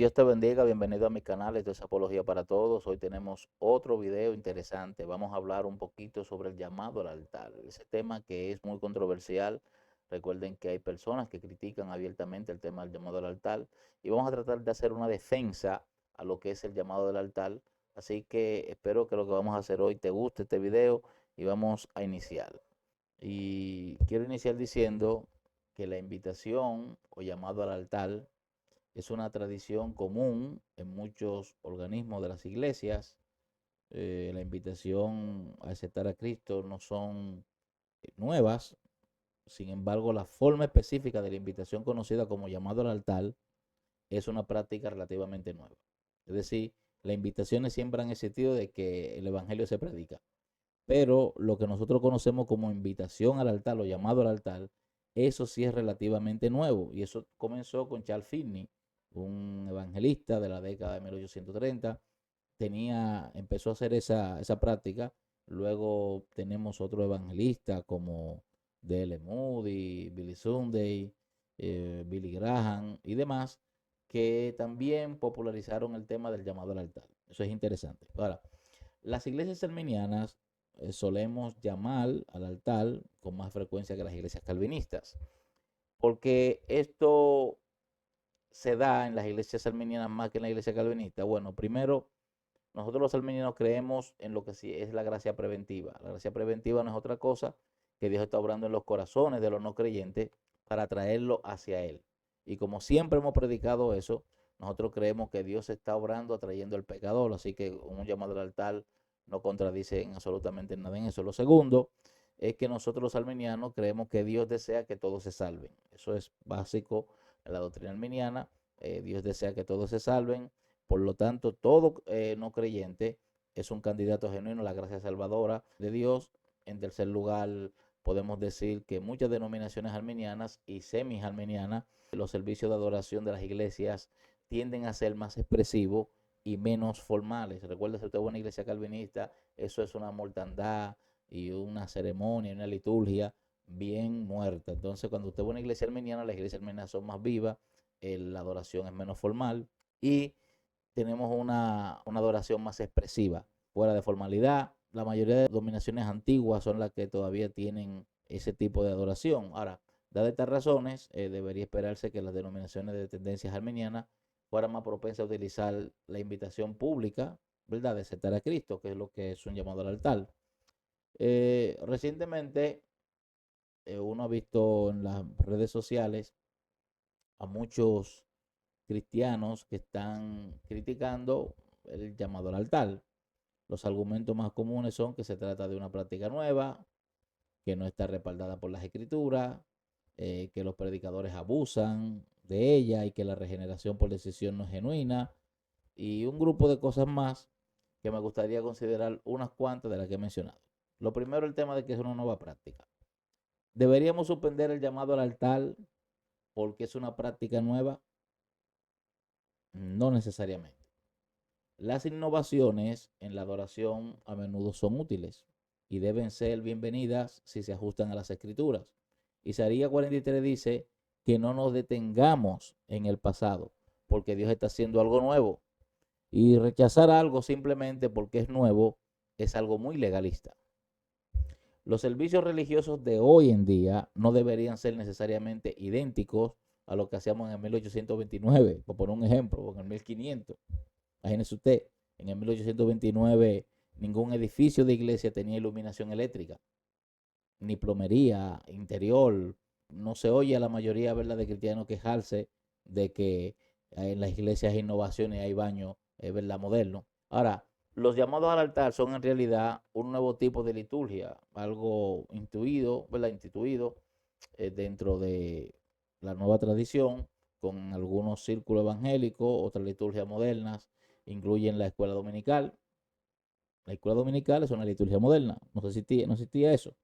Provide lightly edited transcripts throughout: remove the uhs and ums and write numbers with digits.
Dios te bendiga, bienvenido a mi canal, esto es Apología para Todos. Hoy tenemos otro video interesante. Vamos a hablar un poquito sobre el llamado al altar, ese tema que es muy controversial. Recuerden que hay personas que critican abiertamente el tema del llamado al altar y vamos a tratar de hacer una defensa a lo que es el llamado al altar. Así que espero que lo que vamos a hacer hoy te guste este video y vamos a iniciar. Y quiero iniciar diciendo que la invitación o llamado al altar es una tradición común en muchos organismos de las iglesias. La invitación a aceptar a Cristo no son nuevas. Sin embargo, la forma específica de la invitación conocida como llamado al altar es una práctica relativamente nueva. Es decir, las invitaciones siempre han existido de que el evangelio se predica. Pero lo que nosotros conocemos como invitación al altar o llamado al altar, eso sí es relativamente nuevo. Y eso comenzó con Charles Finney, un evangelista de la década de 1830. Empezó a hacer esa práctica. Luego tenemos otros evangelistas como D.L. Moody, Billy Sunday, Billy Graham y demás, que también popularizaron el tema del llamado al altar. Eso es interesante. Ahora, las iglesias arminianas solemos llamar al altar con más frecuencia que las iglesias calvinistas, porque esto se da en las iglesias arminianas más que en la iglesia calvinista. Bueno, primero, nosotros los arminianos creemos en lo que sí es la gracia preventiva. La gracia preventiva no es otra cosa que Dios está obrando en los corazones de los no creyentes para traerlo hacia Él. Y como siempre hemos predicado eso, nosotros creemos que Dios está obrando atrayendo al pecador, así que un llamado al altar no contradice en absolutamente nada en eso. Lo segundo es que nosotros los arminianos creemos que Dios desea que todos se salven. Eso es básico en la doctrina arminiana. Dios desea que todos se salven. Por lo tanto, todo no creyente es un candidato genuino a la gracia salvadora de Dios. En tercer lugar, podemos decir que muchas denominaciones arminianas y semis-arminianas, los servicios de adoración de las iglesias tienden a ser más expresivos y menos formales. Recuerda, si usted es una iglesia calvinista, eso es una mortandad y una ceremonia, una liturgia bien muerta. Entonces, cuando usted va a una iglesia arminiana, las iglesias armenianas son más vivas, la adoración es menos formal y tenemos una adoración más expresiva, fuera de formalidad. La mayoría de dominaciones antiguas son las que todavía tienen ese tipo de adoración. Ahora, dadas estas razones, debería esperarse que las denominaciones de tendencias armenianas fueran más propensas a utilizar la invitación pública, ¿verdad?, de aceptar a Cristo, que es lo que es un llamado al altar. Recientemente, uno ha visto en las redes sociales a muchos cristianos que están criticando el llamado al altar. Los argumentos más comunes son que se trata de una práctica nueva, que no está respaldada por las escrituras, que los predicadores abusan de ella y que la regeneración por decisión no es genuina, y un grupo de cosas más que me gustaría considerar unas cuantas de las que he mencionado. Lo primero, el tema de que es una nueva práctica. ¿Deberíamos suspender el llamado al altar porque es una práctica nueva? No necesariamente. Las innovaciones en la adoración a menudo son útiles y deben ser bienvenidas si se ajustan a las escrituras. Isaías 43 dice que no nos detengamos en el pasado, porque Dios está haciendo algo nuevo. Y rechazar algo simplemente porque es nuevo es algo muy legalista. Los servicios religiosos de hoy en día no deberían ser necesariamente idénticos a lo que hacíamos en el 1829, por poner un ejemplo, o en el 1500. Imagínese usted, en el 1829 ningún edificio de iglesia tenía iluminación eléctrica, ni plomería interior. No se oye a la mayoría, ¿verdad?, de cristianos quejarse de que en las iglesias hay innovaciones, hay baños, ¿verdad?, modernos. Ahora, los llamados al altar son en realidad un nuevo tipo de liturgia, algo intuido, ¿verdad?, instituido dentro de la nueva tradición, con algunos círculos evangélicos, otras liturgias modernas, incluyen la escuela dominical. La escuela dominical es una liturgia moderna, no existía eso.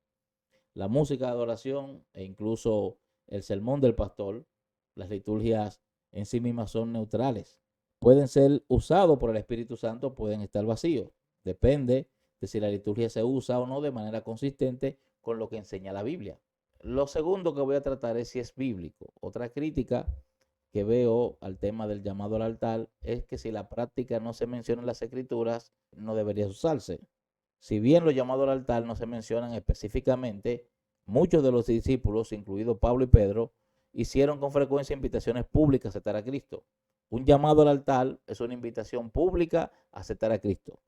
La música de adoración e incluso el sermón del pastor, las liturgias en sí mismas son neutrales. Pueden ser usados por el Espíritu Santo, pueden estar vacíos. Depende de si la liturgia se usa o no de manera consistente con lo que enseña la Biblia. Lo segundo que voy a tratar es si es bíblico. Otra crítica que veo al tema del llamado al altar es que si la práctica no se menciona en las escrituras, no debería usarse. Si bien los llamados al altar no se mencionan específicamente, muchos de los discípulos, incluidos Pablo y Pedro, hicieron con frecuencia invitaciones públicas a aceptar a Cristo. Un llamado al altar es una invitación pública a aceptar a Cristo.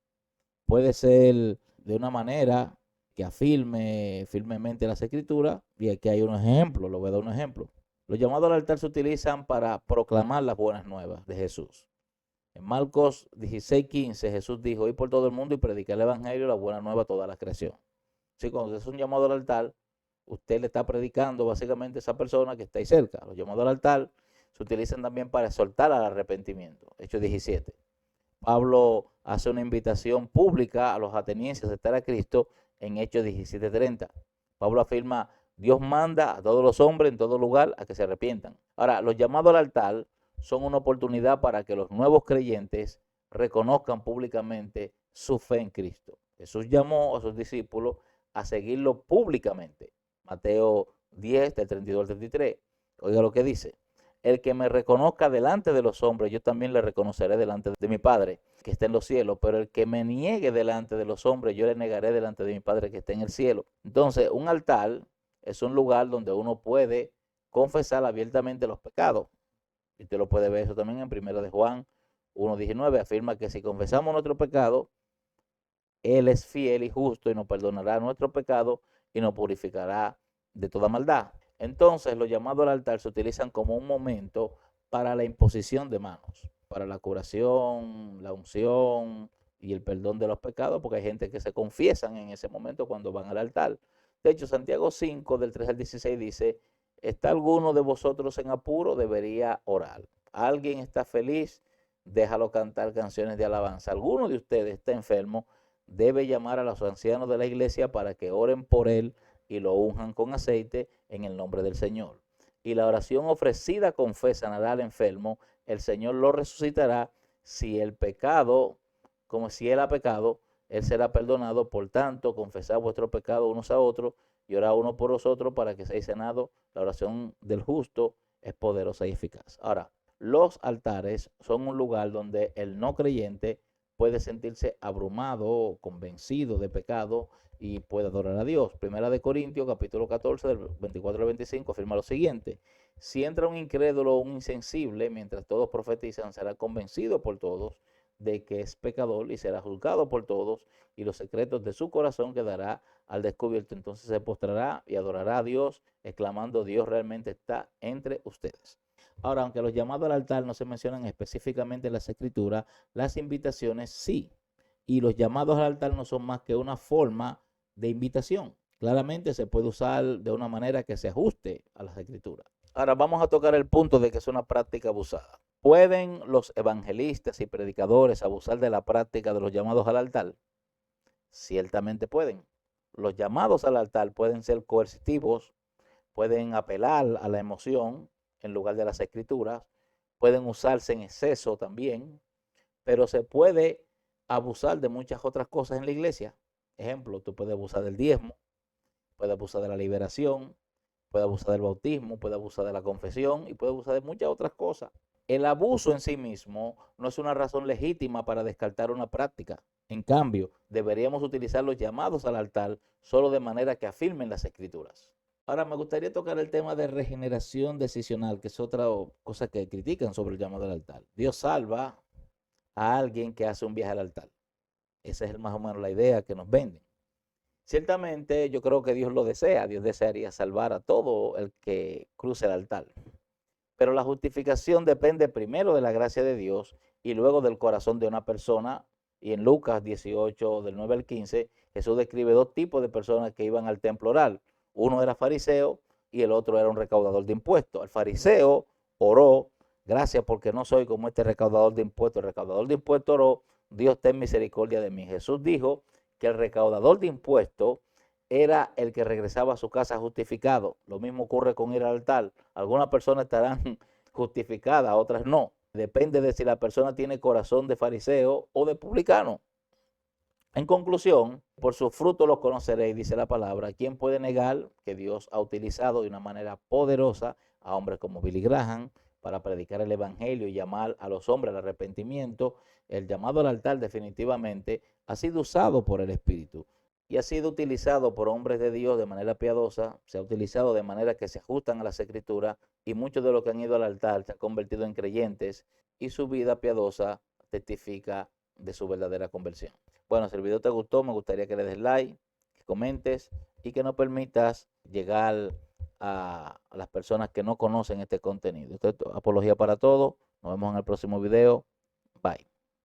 Puede ser de una manera que afirme firmemente las escrituras, y aquí hay unos ejemplos, lo voy a dar un ejemplo. Los llamados al altar se utilizan para proclamar las buenas nuevas de Jesús. En Marcos 16:15 Jesús dijo: "Ir por todo el mundo y predicar el evangelio, la buena nueva a toda la creación". Sí, cuando es un llamado al altar, usted le está predicando básicamente a esa persona que está ahí cerca. Los llamados al altar se utilizan también para exhortar al arrepentimiento. Hechos 17. Pablo hace una invitación pública a los atenienses a aceptar a Cristo en Hechos 17:30. Pablo afirma: Dios manda a todos los hombres en todo lugar a que se arrepientan. Ahora, los llamados al altar son una oportunidad para que los nuevos creyentes reconozcan públicamente su fe en Cristo. Jesús llamó a sus discípulos a seguirlo públicamente. Mateo 10, del 32 al 33. Oiga lo que dice: "El que me reconozca delante de los hombres, yo también le reconoceré delante de mi Padre que está en los cielos. Pero el que me niegue delante de los hombres, yo le negaré delante de mi Padre que está en el cielo". Entonces, un altar es un lugar donde uno puede confesar abiertamente los pecados. Y usted lo puede ver eso también en 1 de Juan 1:19. Afirma que si confesamos nuestro pecado, Él es fiel y justo y nos perdonará nuestro pecado y nos purificará de toda maldad. Entonces, los llamados al altar se utilizan como un momento para la imposición de manos, para la curación, la unción y el perdón de los pecados, porque hay gente que se confiesan en ese momento cuando van al altar. De hecho, Santiago 5, del 3 al 16 dice: "¿Está alguno de vosotros en apuro? Debería orar. ¿Alguien está feliz? Déjalo cantar canciones de alabanza. ¿Alguno de ustedes está enfermo? Debe llamar a los ancianos de la iglesia para que oren por él y lo unjan con aceite en el nombre del Señor. Y la oración ofrecida con fe sanará al enfermo, el Señor lo resucitará. Si el pecado, como si él ha pecado, él será perdonado. Por tanto, confesad vuestro pecado unos a otros y orad uno por vosotros para que seáis sanados. La oración del justo es poderosa y eficaz". Ahora, los altares son un lugar donde el no creyente puede sentirse abrumado o convencido de pecado y puede adorar a Dios. Primera de Corintios, capítulo 14, del 24 al 25, afirma lo siguiente: "Si entra un incrédulo o un insensible, mientras todos profetizan, será convencido por todos de que es pecador y será juzgado por todos, y los secretos de su corazón quedará al descubierto. Entonces se postrará y adorará a Dios, exclamando: Dios realmente está entre ustedes". Ahora, aunque los llamados al altar no se mencionan específicamente en las escrituras, las invitaciones sí. Y los llamados al altar no son más que una forma de invitación. Claramente se puede usar de una manera que se ajuste a las escrituras. Ahora vamos a tocar el punto de que es una práctica abusada. ¿Pueden los evangelistas y predicadores abusar de la práctica de los llamados al altar? Ciertamente pueden. Los llamados al altar pueden ser coercitivos, pueden apelar a la emoción en lugar de las escrituras, pueden usarse en exceso también, pero se puede abusar de muchas otras cosas en la iglesia. Ejemplo, tú puedes abusar del diezmo, puedes abusar de la liberación, puedes abusar del bautismo, puedes abusar de la confesión y puedes abusar de muchas otras cosas. El abuso en sí mismo no es una razón legítima para descartar una práctica. En cambio, deberíamos utilizar los llamados al altar solo de manera que afirmen las escrituras. Ahora me gustaría tocar el tema de regeneración decisional, que es otra cosa que critican sobre el llamado al altar. Dios salva a alguien que hace un viaje al altar. Esa es más o menos la idea que nos venden. Ciertamente yo creo que Dios lo desea. Dios desearía salvar a todo el que cruce el altar. Pero la justificación depende primero de la gracia de Dios y luego del corazón de una persona. Y en Lucas 18, del 9 al 15, Jesús describe dos tipos de personas que iban al templo a orar. Uno era fariseo y el otro era un recaudador de impuestos. El fariseo oró: "Gracias porque no soy como este recaudador de impuestos". El recaudador de impuestos oró: "Dios, ten misericordia de mí". Jesús dijo que el recaudador de impuestos era el que regresaba a su casa justificado. Lo mismo ocurre con ir al altar. Algunas personas estarán justificadas, otras no. Depende de si la persona tiene corazón de fariseo o de publicano. En conclusión, por sus frutos los conoceréis, dice la palabra. ¿Quién puede negar que Dios ha utilizado de una manera poderosa a hombres como Billy Graham, para predicar el evangelio y llamar a los hombres al arrepentimiento, el llamado al altar definitivamente ha sido usado por el Espíritu y ha sido utilizado por hombres de Dios de manera piadosa, se ha utilizado de manera que se ajustan a las escrituras, y muchos de los que han ido al altar se han convertido en creyentes y su vida piadosa testifica de su verdadera conversión. Bueno, si el video te gustó, me gustaría que le des like, que comentes y que no permitas llegar a las personas que no conocen este contenido. Esto es Apología para Todos. Nos vemos en el próximo video. Bye.